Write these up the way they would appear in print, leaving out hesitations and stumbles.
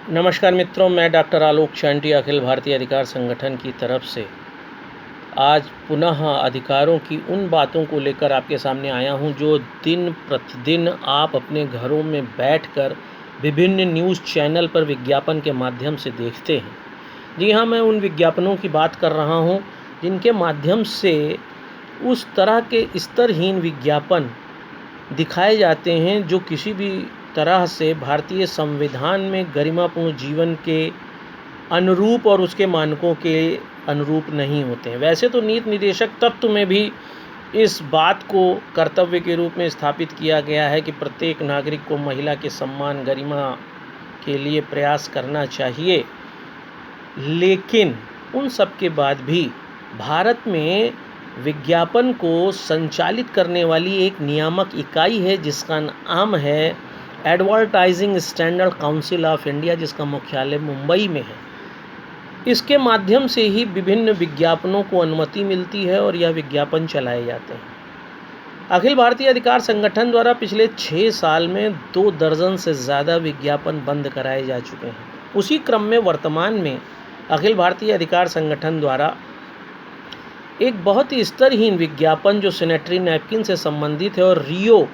नमस्कार मित्रों, मैं डॉक्टर आलोक चांटी अखिल भारतीय अधिकार संगठन की तरफ से आज पुनः अधिकारों की उन बातों को लेकर आपके सामने आया हूं जो दिन प्रतिदिन आप अपने घरों में बैठकर विभिन्न न्यूज़ चैनल पर विज्ञापन के माध्यम से देखते हैं। जी हाँ, मैं उन विज्ञापनों की बात कर रहा हूं जिनके माध्यम से उस तरह के स्तरहीन विज्ञापन दिखाए जाते हैं जो किसी भी तरह से भारतीय संविधान में गरिमापूर्ण जीवन के अनुरूप और उसके मानकों के अनुरूप नहीं होते हैं। वैसे तो नीति निर्देशक तत्व में भी इस बात को कर्तव्य के रूप में स्थापित किया गया है कि प्रत्येक नागरिक को महिला के सम्मान गरिमा के लिए प्रयास करना चाहिए, लेकिन उन सब के बाद भी भारत में विज्ञापन को संचालित करने वाली एक नियामक इकाई है जिसका नाम है advertising standard council of India, जिसका मुख्यालय मुंबई में है। इसके माध्यम से ही विभिन्न विज्ञापनों को अनुमति मिलती है और यह विज्ञापन चलाए जाते हैं। अखिल भारतीय अधिकार संगठन द्वारा पिछले 6 साल में 2 दर्जन से ज़्यादा विज्ञापन बंद कराए जा चुके हैं। उसी क्रम में वर्तमान में अखिल भारतीय अधिकार संगठन द्वारा एक बहुत ही स्तरहीन विज्ञापन जो सैनिटरी नैपकिन से संबंधित है और रियो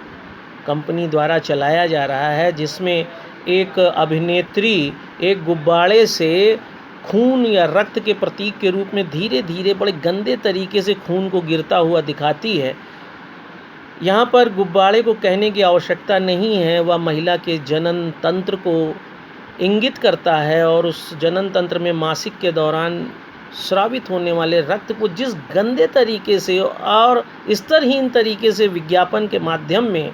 कंपनी द्वारा चलाया जा रहा है, जिसमें एक अभिनेत्री एक गुब्बारे से खून या रक्त के प्रतीक के रूप में धीरे धीरे बड़े गंदे तरीके से खून को गिरता हुआ दिखाती है। यहाँ पर गुब्बारे को कहने की आवश्यकता नहीं है, वह महिला के जनन तंत्र को इंगित करता है और उस जनन तंत्र में मासिक के दौरान स्रावित होने वाले रक्त को जिस गंदे तरीके से और स्तरहीन तरीके से विज्ञापन के माध्यम में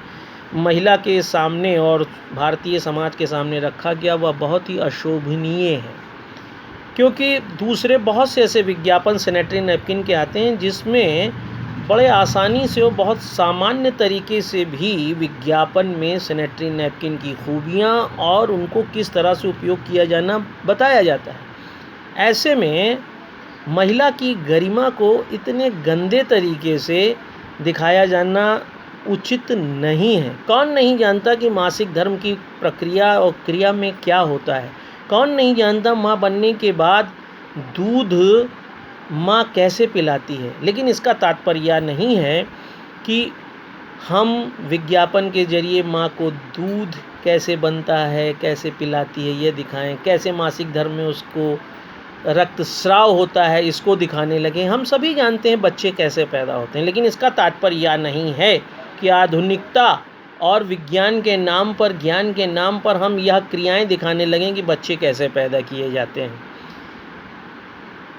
महिला के सामने और भारतीय समाज के सामने रखा गया, वह बहुत ही अशोभनीय है। क्योंकि दूसरे बहुत से ऐसे विज्ञापन सैनिटरी नैपकिन के आते हैं जिसमें बड़े आसानी से और बहुत सामान्य तरीके से भी विज्ञापन में सैनिटरी नैपकिन की खूबियाँ और उनको किस तरह से उपयोग किया जाना बताया जाता है। ऐसे में महिला की गरिमा को इतने गंदे तरीके से दिखाया जाना उचित नहीं है। कौन नहीं जानता कि मासिक धर्म की प्रक्रिया और क्रिया में क्या होता है। कौन नहीं जानता माँ बनने के बाद दूध माँ कैसे पिलाती है। लेकिन इसका तात्पर्य यह नहीं है कि हम विज्ञापन के जरिए माँ को दूध कैसे बनता है, कैसे पिलाती है, ये दिखाएं। कैसे मासिक धर्म में उसको रक्तस्राव होता है, इसको दिखाने लगे। हम सभी जानते हैं बच्चे कैसे पैदा होते हैं, लेकिन इसका तात्पर्य यह नहीं है कि आधुनिकता और विज्ञान के नाम पर, ज्ञान के नाम पर हम यह क्रियाएं दिखाने लगें कि बच्चे कैसे पैदा किए जाते हैं।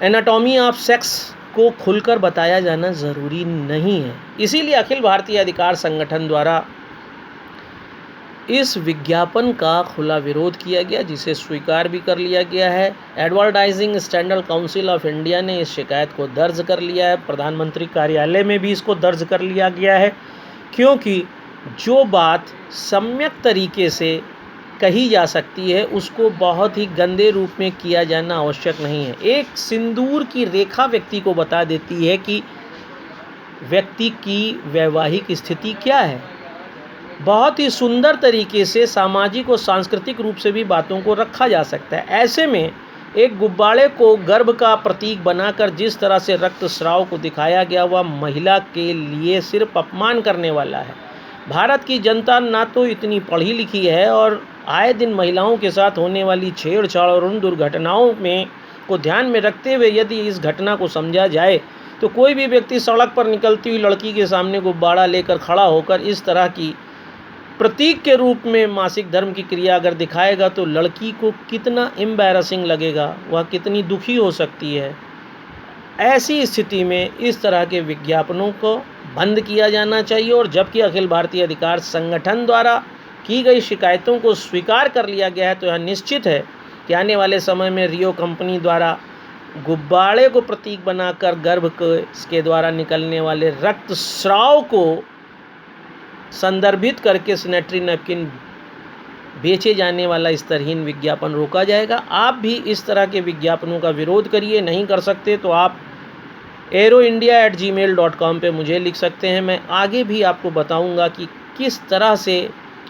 एनाटॉमी ऑफ सेक्स को खुलकर बताया जाना ज़रूरी नहीं है। इसीलिए अखिल भारतीय अधिकार संगठन द्वारा इस विज्ञापन का खुला विरोध किया गया, जिसे स्वीकार भी कर लिया गया है। Advertising standard council of India ने इस शिकायत को दर्ज कर लिया है। प्रधानमंत्री कार्यालय में भी इसको दर्ज कर लिया गया है, क्योंकि जो बात सम्यक तरीके से कही जा सकती है उसको बहुत ही गंदे रूप में किया जाना आवश्यक नहीं है। एक सिंदूर की रेखा व्यक्ति को बता देती है कि व्यक्ति की वैवाहिक स्थिति क्या है। बहुत ही सुंदर तरीके से सामाजिक और सांस्कृतिक रूप से भी बातों को रखा जा सकता है। ऐसे में एक गुब्बारे को गर्भ का प्रतीक बनाकर जिस तरह से रक्तस्राव को दिखाया गया, वह महिला के लिए सिर्फ अपमान करने वाला है। भारत की जनता ना तो इतनी पढ़ी लिखी है और आए दिन महिलाओं के साथ होने वाली छेड़छाड़ और उन दुर्घटनाओं में को ध्यान में रखते हुए यदि इस घटना को समझा जाए तो कोई भी व्यक्ति सड़क पर निकलती हुई लड़की के सामने गुब्बारा लेकर खड़ा होकर इस तरह की प्रतीक के रूप में मासिक धर्म की क्रिया अगर दिखाएगा तो लड़की को कितना एम्बैरसिंग लगेगा, वह कितनी दुखी हो सकती है। ऐसी स्थिति में इस तरह के विज्ञापनों को बंद किया जाना चाहिए। और जबकि अखिल भारतीय अधिकार संगठन द्वारा की गई शिकायतों को स्वीकार कर लिया गया है, तो यह निश्चित है कि आने वाले समय में रियो कंपनी द्वारा गुब्बारे को प्रतीक बनाकर गर्भ के द्वारा निकलने वाले रक्तस्राव को संदर्भित करके सैनिटरी नैपकिन बेचे जाने वाला स्तरहीन विज्ञापन रोका जाएगा। आप भी इस तरह के विज्ञापनों का विरोध करिए। नहीं कर सकते तो आप aeroindia@gmail.com पे मुझे लिख सकते हैं। मैं आगे भी आपको बताऊंगा कि किस तरह से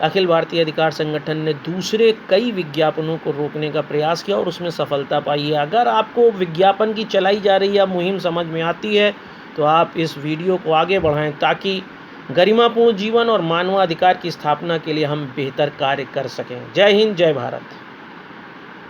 अखिल भारतीय अधिकार संगठन ने दूसरे कई विज्ञापनों को रोकने का प्रयास किया और उसमें सफलता पाई है। अगर आपको विज्ञापन की चलाई जा रही है मुहिम समझ में आती है तो आप इस वीडियो को आगे बढ़ाएं ताकि गरिमापूर्ण जीवन और मानवाधिकार की स्थापना के लिए हम बेहतर कार्य कर सकें। जय हिंद, जय भारत।